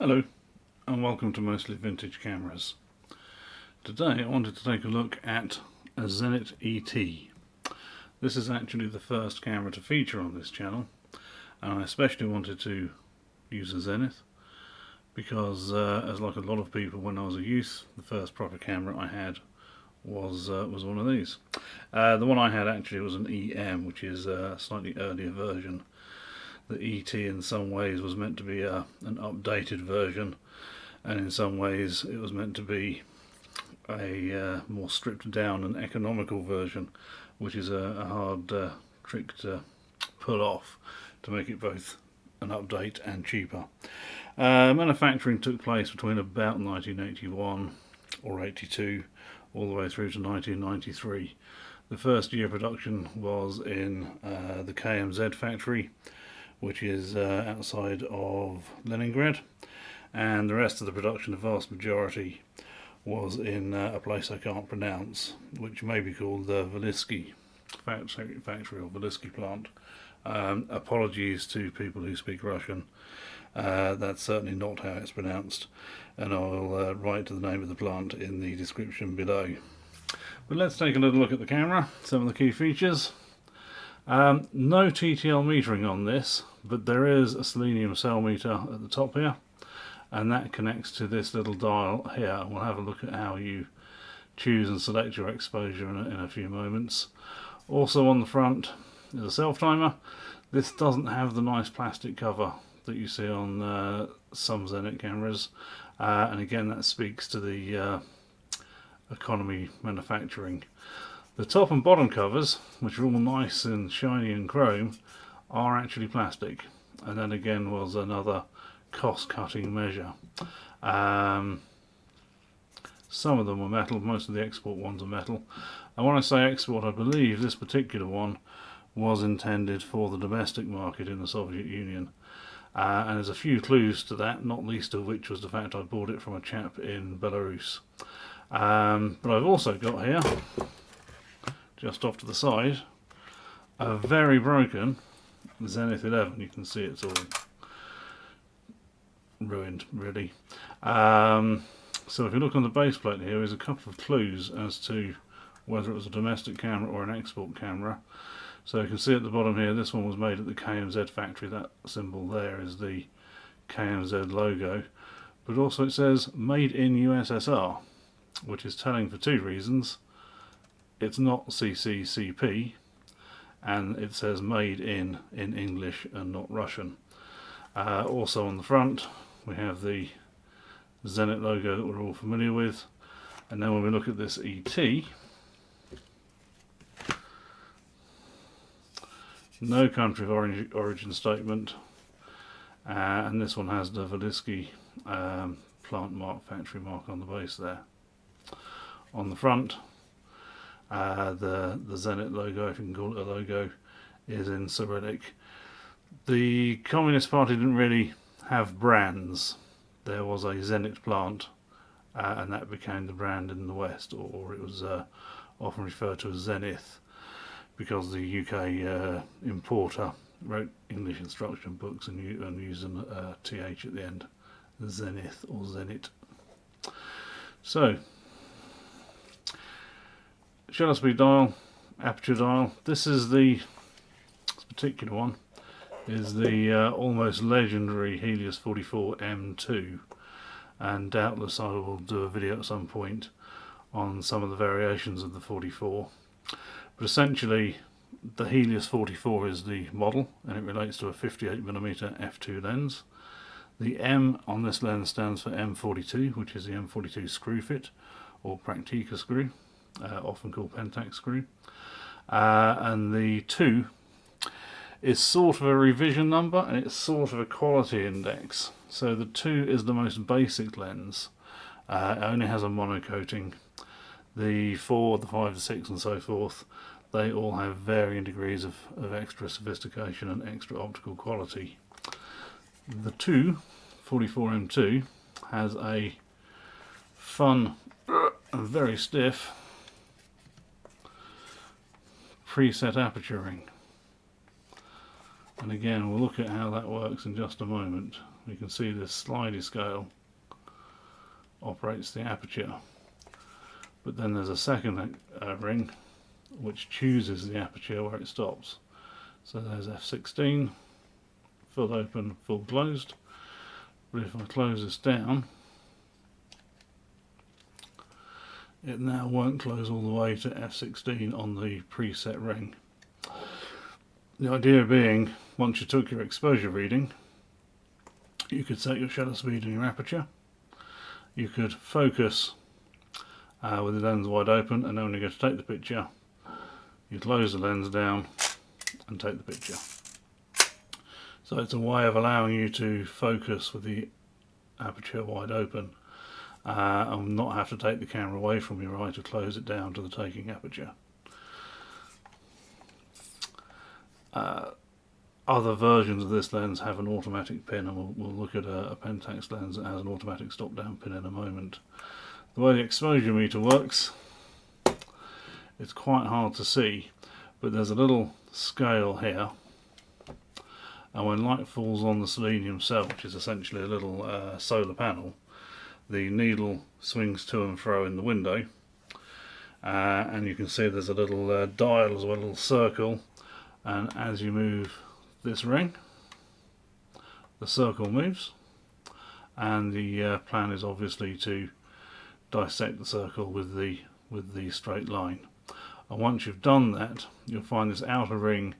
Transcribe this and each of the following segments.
Hello and welcome to Mostly Vintage Cameras. Today I wanted to take a look at a Zenit ET. This is actually the first camera to feature on this channel, and I especially wanted to use a Zenith because as like a lot of people when I was a youth, the first proper camera I had was one of these. The one I had actually was an EM, which is a slightly earlier version. The ET in some ways was meant to be an updated version, and in some ways it was meant to be a more stripped down and economical version, which is a hard trick to pull off to make it both an update and cheaper. Manufacturing took place between about 1981 or 82 all the way through to 1993. The first year of production was in the KMZ factory, which is outside of Leningrad, and the rest of the production, the vast majority, was in a place I can't pronounce, which may be called the Vileiskiy factory or Vileiskiy plant. Apologies to people who speak Russian, that's certainly not how it's pronounced, and I'll write to the name of the plant in the description below. But let's take a little look at the camera, some of the key features. No TTL metering on this, but there is a selenium cell meter at the top here, and that connects to this little dial here. We'll have a look at how you choose and select your exposure in a few moments. Also on the front is a self timer. This doesn't have the nice plastic cover that you see on some Zenit cameras, and again that speaks to the economy manufacturing. The top and bottom covers, which are all nice and shiny and chrome, are actually plastic, and that again was another cost-cutting measure. Some of them were metal, most of the export ones are metal. And when I say export, I believe this particular one was intended for the domestic market in the Soviet Union. And there's a few clues to that, not least of which was the fact I bought it from a chap in Belarus. But I've also got here, just off to the side, a very broken Zenith 11. You can see it's all ruined, really. So if you look on the base plate here, there's a couple of clues as to whether it was a domestic camera or an export camera. So you can see at the bottom here, this one was made at the KMZ factory. That symbol there is the KMZ logo, but also it says made in USSR, which is telling for two reasons. It's not CCCP, and it says made in English and not Russian. Also on the front we have the Zenit logo that we're all familiar with, and then when we look at this ET, no country of origin statement, and this one has the Vileiskiy plant mark, factory mark on the base there. On the front, the Zenit logo, if you can call it a logo, is in Cyrillic. The Communist Party didn't really have brands. There was a Zenit plant, and that became the brand in the West, or it was often referred to as Zenith, because the UK importer wrote English instruction books and used a TH at the end, Zenith or Zenit. So, shutter speed dial, aperture dial. This particular one is the almost legendary Helios 44M-2, and doubtless I will do a video at some point on some of the variations of the 44. But essentially the Helios 44 is the model, and it relates to a 58mm f2 lens. The M on this lens stands for M42, which is the M42 screw fit or Praktika screw, often called Pentax screw, and the 2 is sort of a revision number, and it's sort of a quality index. So the 2 is the most basic lens, it only has a monocoating. The 4, the 5, the 6 and so forth, they all have varying degrees of extra sophistication and extra optical quality. The 44M-2 has a fun and very stiff preset aperture ring. And again, we'll look at how that works in just a moment. you can see this slidey scale operates the aperture, but then there's a second ring which chooses the aperture where it stops. So there's f16, full open, full closed, but if I close this down, it now won't close all the way to f16 on the preset ring. The idea being, once you took your exposure reading, you could set your shutter speed and your aperture. You could focus with the lens wide open, and then when you go to take the picture, you close the lens down and take the picture. So it's a way of allowing you to focus with the aperture wide open and not have to take the camera away from your eye to close it down to the taking aperture. Other versions of this lens have an automatic pin, and we'll look at a Pentax lens that has an automatic stop down pin in a moment. The way the exposure meter works, it's quite hard to see, but there's a little scale here, and when light falls on the selenium cell, which is essentially a little solar panel, the needle swings to and fro in the window, and you can see there's a little dial as well, a little circle, and as you move this ring, the circle moves, and the plan is obviously to dissect the circle with the straight line. And once you've done that, you'll find this outer ring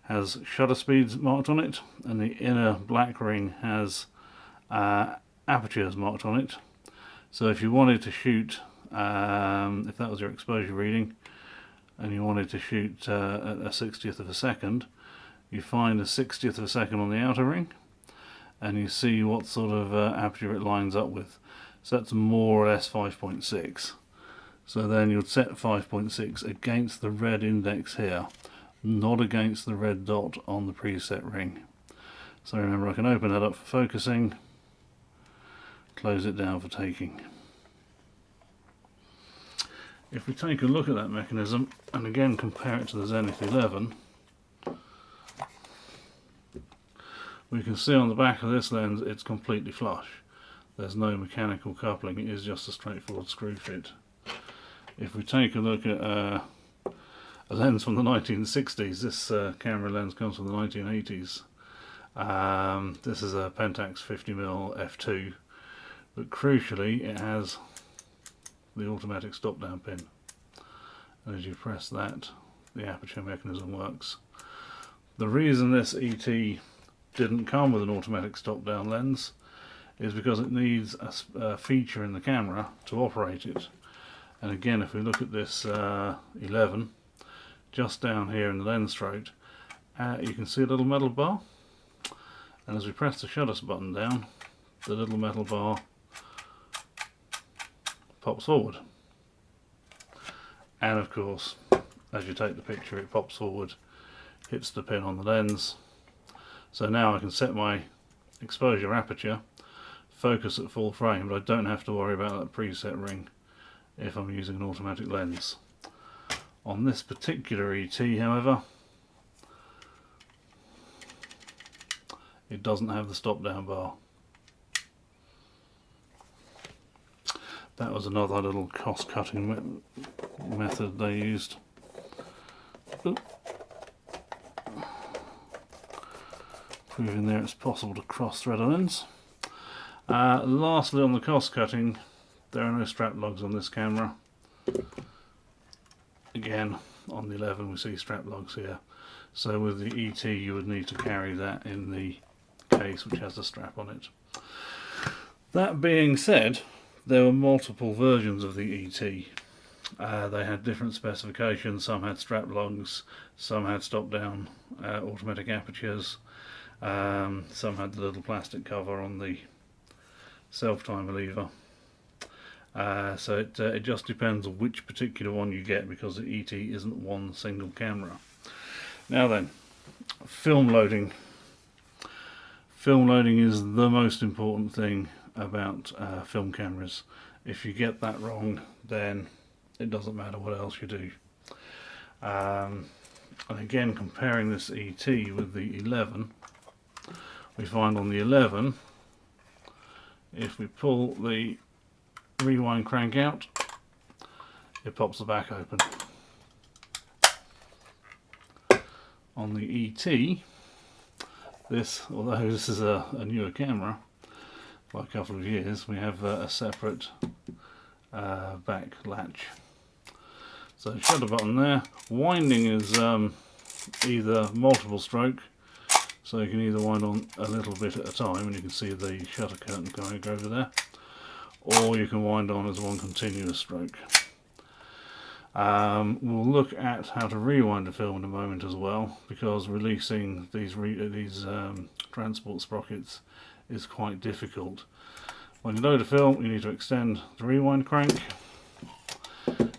has shutter speeds marked on it, and the inner black ring has apertures marked on it. So if you wanted to shoot, if that was your exposure reading, and you wanted to shoot a 60th of a second, you find a 60th of a second on the outer ring, and you see what sort of aperture it lines up with. So that's more or less 5.6. So then you'd set 5.6 against the red index here, not against the red dot on the preset ring. So remember, I can open that up for focusing, close it down for taking. If we take a look at that mechanism and again compare it to the Zenith 11, we can see on the back of this lens it's completely flush. There's no mechanical coupling, it is just a straightforward screw fit. If we take a look at a lens from the 1960s, this camera lens comes from the 1980s. This is a Pentax 50mm f2, but crucially it has the automatic stop down pin, and as you press that, the aperture mechanism works. The reason this ET didn't come with an automatic stop down lens is because it needs a feature in the camera to operate it. And again, if we look at this 11, just down here in the lens throat, you can see a little metal bar, and as we press the shutter button down, the little metal bar pops forward, and of course as you take the picture it pops forward, hits the pin on the lens. So now I can set my exposure aperture, focus at full frame, but I don't have to worry about that preset ring if I'm using an automatic lens. On this particular ET, however, it doesn't have the stop down bar. That was another little cost cutting method they used. Oop. Proving there it's possible to cross thread a lens. Lastly, on the cost cutting, there are no strap lugs on this camera. Again, on the 11 we see strap lugs here. So with the ET you would need to carry that in the case which has the strap on it. That being said, there were multiple versions of the ET. They had different specifications. Some had strap lugs, some had stop down automatic apertures, some had the little plastic cover on the self-timer lever. So it just depends on which particular one you get, because the ET isn't one single camera. Now then, film loading. Film loading is the most important thing about film cameras. If you get that wrong, then it doesn't matter what else you do. And again, comparing this ET with the 11, We find on the 11, if we pull the rewind crank out, it pops the back open. On the ET, although this is a newer camera by a couple of years, we have a separate back latch. So shutter button there. Winding is either multiple stroke, so you can either wind on a little bit at a time, and you can see the shutter curtain going over there, or you can wind on as one continuous stroke. We'll look at how to rewind a film in a moment as well, because releasing these transport sprockets is quite difficult. When you load a film, you need to extend the rewind crank.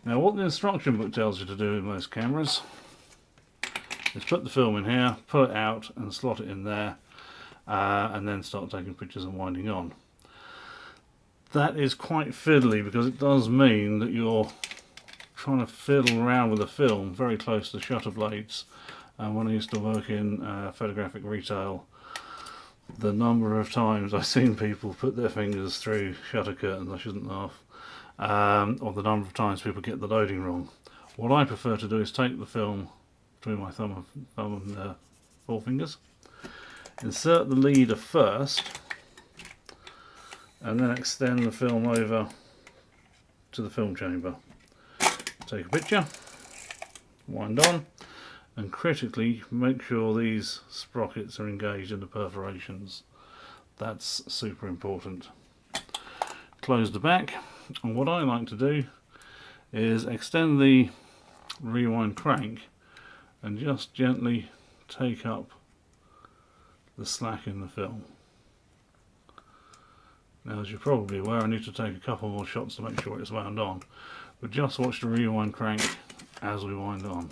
Now, what the instruction book tells you to do in most cameras is put the film in here, pull it out and slot it in there, and then start taking pictures and winding on. That is quite fiddly, because it does mean that you're trying to fiddle around with the film very close to the shutter blades. And when I used to work in photographic retail, the number of times I've seen people put their fingers through shutter curtains, I shouldn't laugh, or the number of times people get the loading wrong. What I prefer to do is take the film between my thumb and forefingers, insert the leader first, and then extend the film over to the film chamber. Take a picture, wind on, and critically make sure these sprockets are engaged in the perforations. That's super important. Close the back, and what I like to do is extend the rewind crank and just gently take up the slack in the film. Now, as you're probably aware, I need to take a couple more shots to make sure it's wound on, but just watch the rewind crank as we wind on.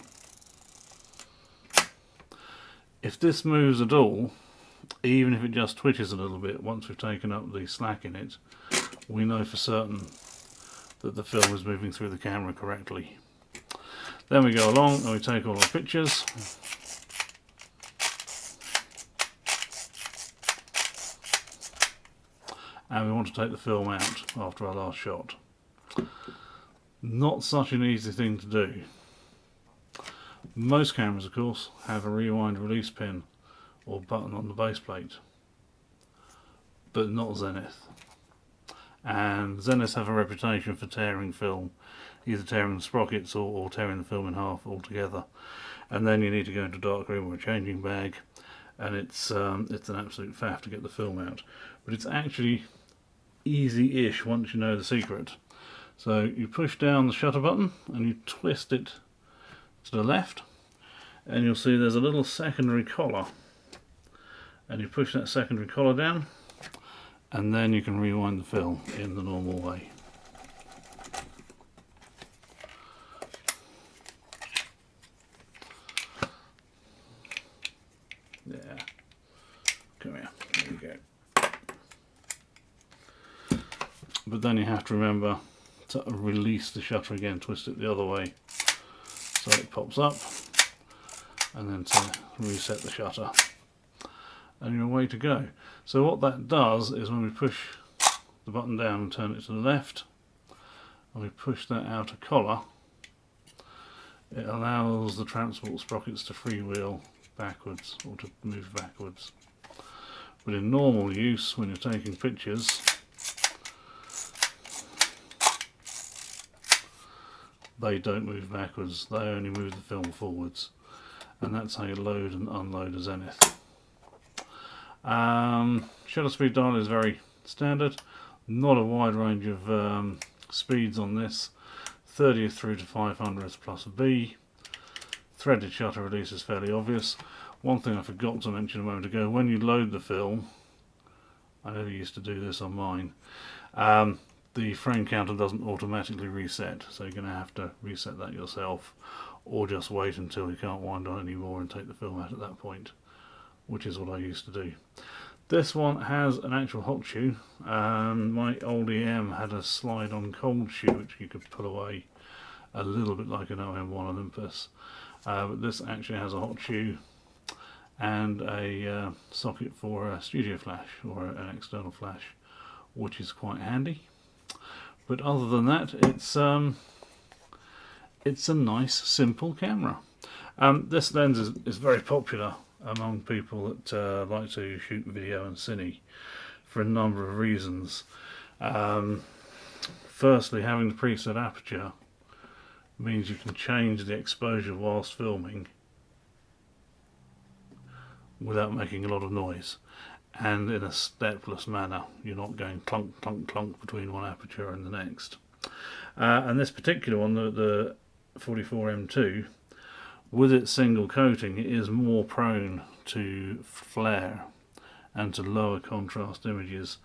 If this moves at all, even if it just twitches a little bit, once we've taken up the slack in it, we know for certain that the film is moving through the camera correctly. Then we go along and we take all our pictures. And we want to take the film out after our last shot. Not such an easy thing to do. Most cameras, of course, have a rewind release pin or button on the base plate, but not Zenith. And Zenith have a reputation for tearing film, either tearing the sprockets or tearing the film in half altogether. And then you need to go into a dark room or a changing bag, and it's an absolute faff to get the film out. But it's actually easy-ish once you know the secret. So you push down the shutter button and you twist it to the left, and you'll see there's a little secondary collar, and you push that secondary collar down, and then you can rewind the film in the normal way. Yeah, come here, there you go. But then you have to remember to release the shutter again, twist it the other way so it pops up, and then to reset the shutter, and you're away to go. So what that does is when we push the button down and turn it to the left, and we push that outer collar, it allows the transport sprockets to freewheel backwards, or to move backwards. But in normal use, when you're taking pictures, they don't move backwards, they only move the film forwards. And that's how you load and unload a Zenith. Shutter speed dial is very standard, not a wide range of speeds on this. 30th through to 500th plus B. Threaded shutter release is fairly obvious. One thing I forgot to mention a moment ago, when you load the film, I never used to do this on mine, the frame counter doesn't automatically reset, so you're going to have to reset that yourself, or just wait until you can't wind on anymore and take the film out at that point, which is what I used to do. This one has an actual hot shoe. My old EM had a slide on cold shoe which you could pull away, a little bit like an OM1 Olympus, but this actually has a hot shoe, and a socket for a studio flash or an external flash, which is quite handy. But other than that, it's a nice, simple camera. This lens is very popular among people that like to shoot video and cine for a number of reasons. Firstly, having the preset aperture means you can change the exposure whilst filming without making a lot of noise, and in a stepless manner. You're not going clunk, clunk, clunk between one aperture and the next. And this particular one, the 44M-2, with its single coating, it is more prone to flare and to lower contrast images.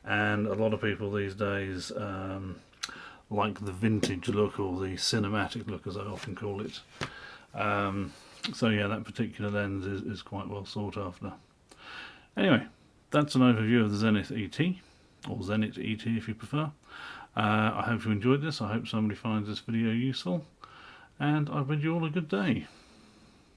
And a lot of people these days like the vintage look, or the cinematic look as I often call it. So yeah, that particular lens is quite well sought after. Anyway, that's an overview of the Zenith ET, or Zenit ET if you prefer. I hope you enjoyed this. I hope somebody finds this video useful, and I bid you all a good day.